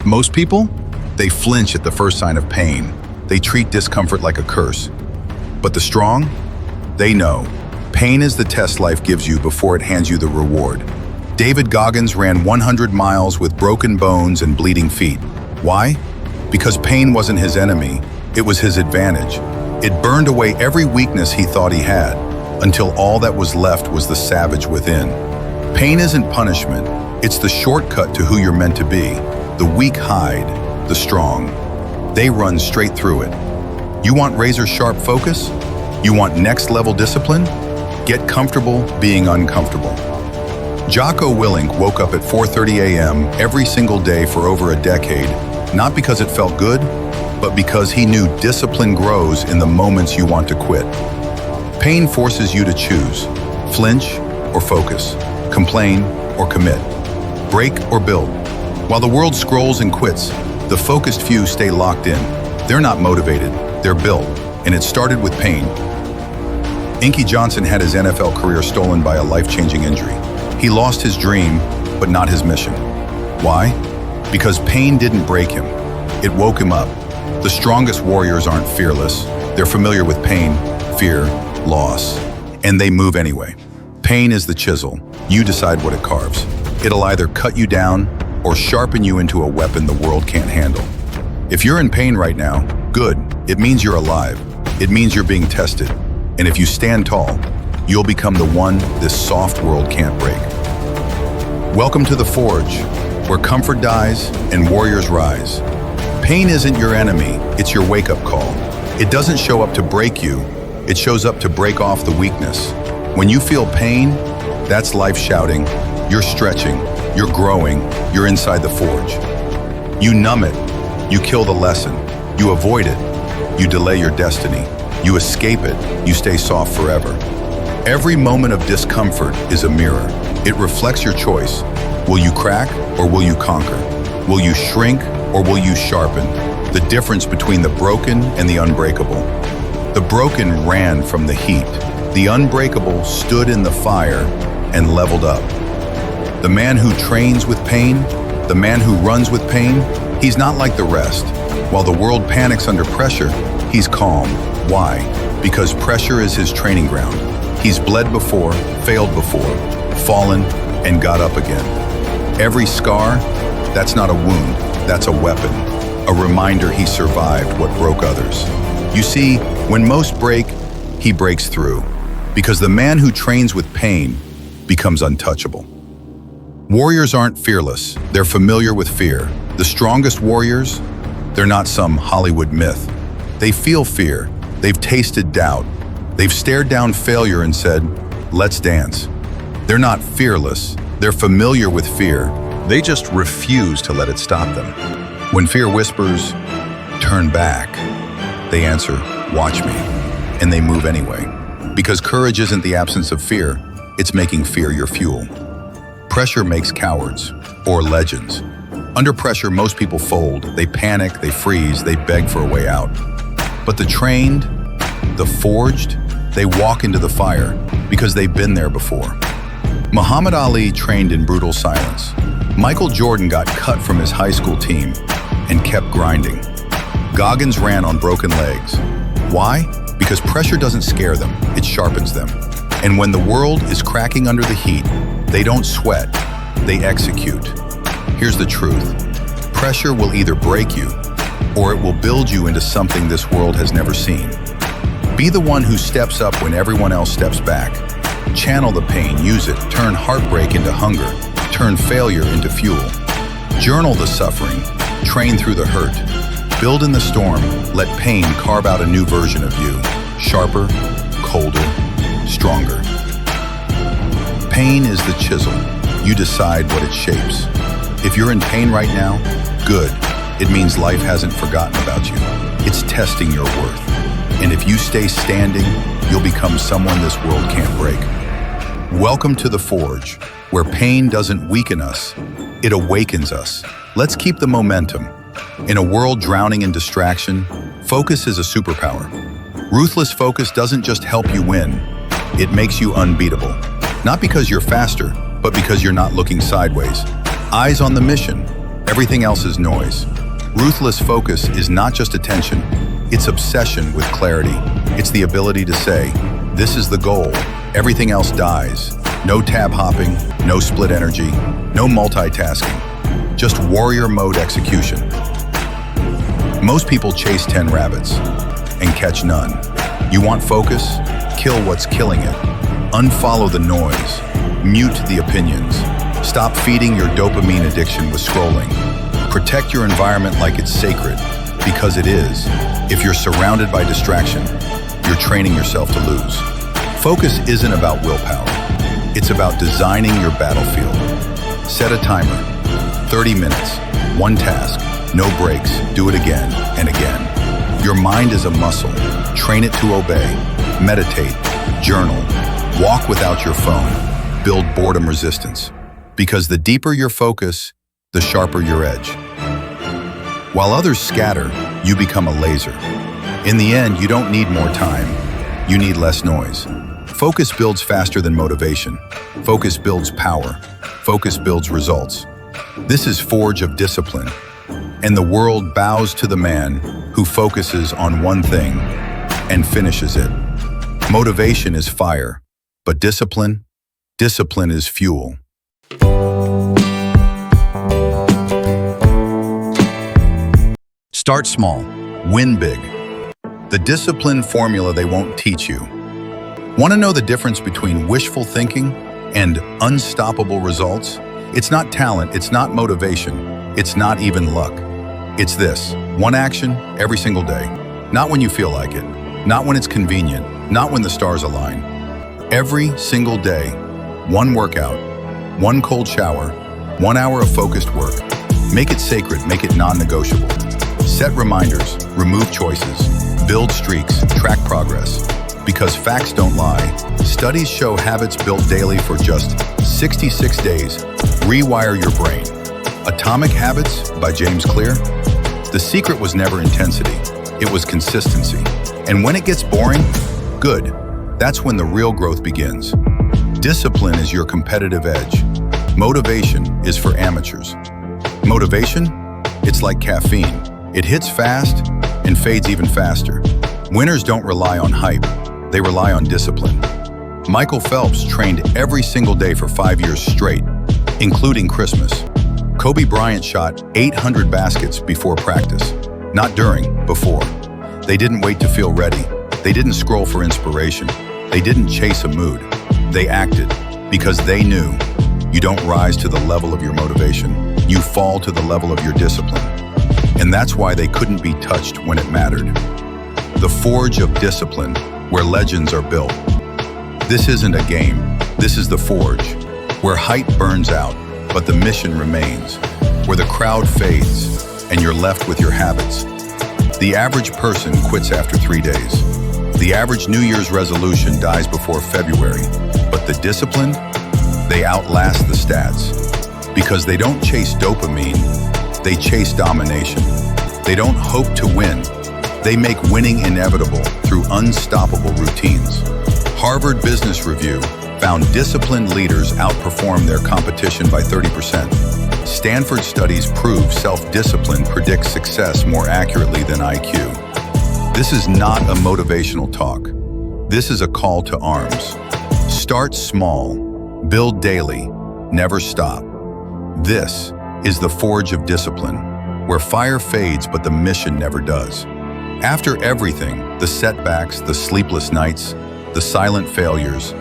Most people, they flinch at the first sign of pain. They treat discomfort like a curse. But the strong, they know. Pain is the test life gives you before it hands you the reward. David Goggins ran 100 miles with broken bones and bleeding feet. Why? Because pain wasn't his enemy, it was his advantage. It burned away every weakness he thought he had, until all that was left was the savage within. Pain isn't punishment, it's the shortcut to who you're meant to be. The weak hide, the strong. They run straight through it. You want razor-sharp focus? You want next-level discipline? Get comfortable being uncomfortable. Jocko Willink woke up at 4:30 a.m. every single day for over a decade, not because it felt good, but because he knew discipline grows in the moments you want to quit. Pain forces you to choose, flinch or focus, complain or commit, break or build. While the world scrolls and quits, the focused few stay locked in. They're not motivated, they're built, and it started with pain. Inky Johnson had his NFL career stolen by a life-changing injury. He lost his dream, but not his mission. Why? Because pain didn't break him. It woke him up. The strongest warriors aren't fearless. They're familiar with pain, fear, loss, and they move anyway. Pain is the chisel. You decide what it carves. It'll either cut you down or sharpen you into a weapon the world can't handle. If you're in pain right now, good. It means you're alive. It means you're being tested. And if you stand tall, you'll become the one this soft world can't break. Welcome to the Forge, where comfort dies and warriors rise. Pain isn't your enemy, it's your wake-up call. It doesn't show up to break you, it shows up to break off the weakness. When you feel pain, that's life shouting, you're stretching, you're growing, you're inside the forge. You numb it, you kill the lesson, you avoid it, you delay your destiny, you escape it, you stay soft forever. Every moment of discomfort is a mirror. It reflects your choice. Will you crack or will you conquer? Will you shrink or will you sharpen? The difference between the broken and the unbreakable. The broken ran from the heat. The unbreakable stood in the fire and leveled up. The man who trains with pain, the man who runs with pain, he's not like the rest. While the world panics under pressure, he's calm. Why? Because pressure is his training ground. He's bled before, failed before, fallen, and got up again. Every scar, that's not a wound, that's a weapon. A reminder he survived what broke others. You see, when most break, he breaks through. Because the man who trains with pain becomes untouchable. Warriors aren't fearless, they're familiar with fear. The strongest warriors, they're not some Hollywood myth. They feel fear, they've tasted doubt, they've stared down failure and said, let's dance. They're not fearless, they're familiar with fear. They just refuse to let it stop them. When fear whispers, turn back, they answer, watch me, and they move anyway. Because courage isn't the absence of fear, it's making fear your fuel. Pressure makes cowards, or legends. Under pressure, most people fold. They panic, they freeze, they beg for a way out. But the trained, the forged, they walk into the fire because they've been there before. Muhammad Ali trained in brutal silence. Michael Jordan got cut from his high school team and kept grinding. Goggins ran on broken legs. Why? Because pressure doesn't scare them, it sharpens them. And when the world is cracking under the heat, they don't sweat, they execute. Here's the truth. Pressure will either break you, or it will build you into something this world has never seen. Be the one who steps up when everyone else steps back. Channel the pain, use it, turn heartbreak into hunger, turn failure into fuel. Journal the suffering, train through the hurt. Build in the storm, let pain carve out a new version of you. Sharper, colder, stronger. Pain is the chisel. You decide what it shapes. If you're in pain right now, good. It means life hasn't forgotten about you. It's testing your worth. And if you stay standing, you'll become someone this world can't break. Welcome to the Forge, where pain doesn't weaken us, it awakens us. Let's keep the momentum. In a world drowning in distraction, focus is a superpower. Ruthless focus doesn't just help you win, it makes you unbeatable. Not because you're faster, but because you're not looking sideways. Eyes on the mission. Everything else is noise. Ruthless focus is not just attention, it's obsession with clarity. It's the ability to say, this is the goal, everything else dies. No tab hopping, no split energy, no multitasking, just warrior mode execution. Most people chase 10 rabbits and catch none. You want focus? Kill what's killing it. Unfollow the noise. Mute the opinions. Stop feeding your dopamine addiction with scrolling. Protect your environment like it's sacred, because it is. If you're surrounded by distraction, you're training yourself to lose. Focus isn't about willpower. It's about designing your battlefield. Set a timer. 30 minutes. One task. No breaks. Do it again and again. Your mind is a muscle. Train it to obey. Meditate. Journal. Walk without your phone. Build boredom resistance. Because the deeper your focus, the sharper your edge. While others scatter, you become a laser. In the end, you don't need more time. You need less noise. Focus builds faster than motivation. Focus builds power. Focus builds results. This is Forge of Discipline. And the world bows to the man who focuses on one thing and finishes it. Motivation is fire, but discipline is fuel. Start small, win big. The discipline formula they won't teach you. Want to know the difference between wishful thinking and unstoppable results? It's not talent, it's not motivation, it's not even luck. It's this, one action every single day. Not when you feel like it, not when it's convenient, not when the stars align. Every single day, one workout, one cold shower, 1 hour of focused work. Make it sacred, make it non-negotiable. Set reminders, remove choices, build streaks, track progress. Because facts don't lie, studies show habits built daily for just 66 days rewire your brain. Atomic Habits by James Clear. The secret was never intensity, it was consistency. And when it gets boring, good. That's when the real growth begins. Discipline is your competitive edge. Motivation is for amateurs. Motivation? It's like caffeine. It hits fast and fades even faster. Winners don't rely on hype, they rely on discipline. Michael Phelps trained every single day for 5 years straight, including Christmas. Kobe Bryant shot 800 baskets before practice. Not during, before. They didn't wait to feel ready. They didn't scroll for inspiration. They didn't chase a mood. They acted because they knew you don't rise to the level of your motivation. You fall to the level of your discipline. And that's why they couldn't be touched when it mattered. The Forge of Discipline, where legends are built. This isn't a game. This is the Forge, where hype burns out, but the mission remains, where the crowd fades and you're left with your habits. The average person quits after 3 days. The average New Year's resolution dies before February, but the disciplined, they outlast the stats. Because they don't chase dopamine, they chase domination. They don't hope to win. They make winning inevitable through unstoppable routines. Harvard Business Review found disciplined leaders outperform their competition by 30%. Stanford studies prove self-discipline predicts success more accurately than IQ. This is not a motivational talk. This is a call to arms. Start small, build daily, never stop. This is the Forge of Discipline, where fire fades but the mission never does. After everything, the setbacks, the sleepless nights, the silent failures,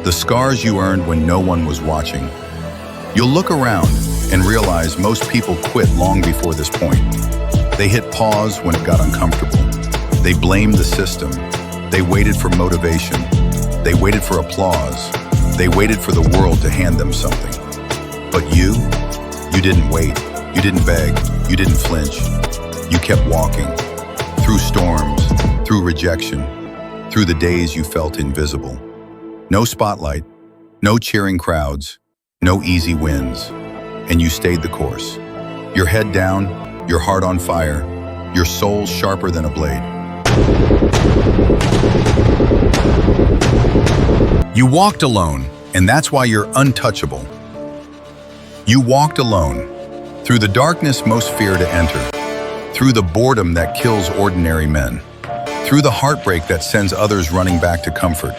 the scars you earned when no one was watching, you'll look around and realize most people quit long before this point. They hit pause when it got uncomfortable. They blamed the system. They waited for motivation. They waited for applause. They waited for the world to hand them something. But you didn't wait. You didn't beg. You didn't flinch. You kept walking. Through storms, through rejection, through the days you felt invisible. No spotlight, no cheering crowds, no easy wins. And you stayed the course. Your head down, your heart on fire, your soul sharper than a blade. You walked alone, and that's why you're untouchable. You walked alone, Through the darkness most fear to enter. Through the boredom that kills ordinary men. Through the heartbreak that sends others running back to comfort.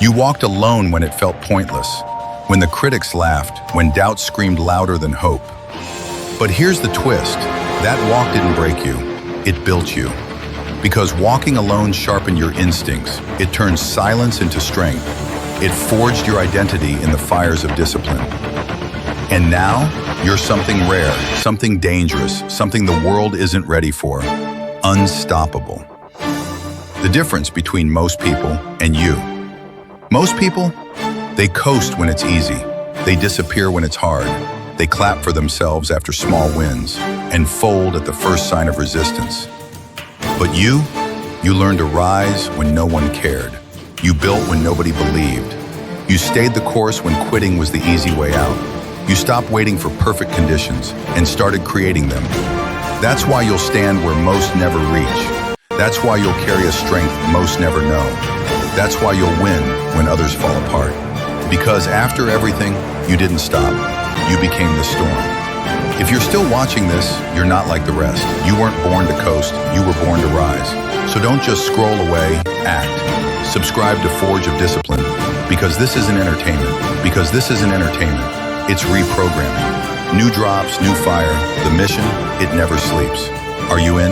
You walked alone when it felt pointless, when the critics laughed, when doubt screamed louder than hope. But here's the twist. That walk didn't break you, it built you. Because walking alone sharpened your instincts, it turned silence into strength. It forged your identity in the fires of discipline. And now, you're something rare, something dangerous, something the world isn't ready for. Unstoppable. The difference between most people and you. Most people, they coast when it's easy. They disappear when it's hard. They clap for themselves after small wins and fold at the first sign of resistance. But you learned to rise when no one cared. You built when nobody believed. You stayed the course when quitting was the easy way out. You stopped waiting for perfect conditions and started creating them. That's why you'll stand where most never reach. That's why you'll carry a strength most never know. That's why you'll win when others fall apart. Because after everything, you didn't stop. You became the storm. If you're still watching this, you're not like the rest. You weren't born to coast, you were born to rise. So don't just scroll away, act. Subscribe to Forge of Discipline, because this isn't entertainment. Because this isn't entertainment, it's reprogramming. New drops, new fire. The mission, it never sleeps. Are you in?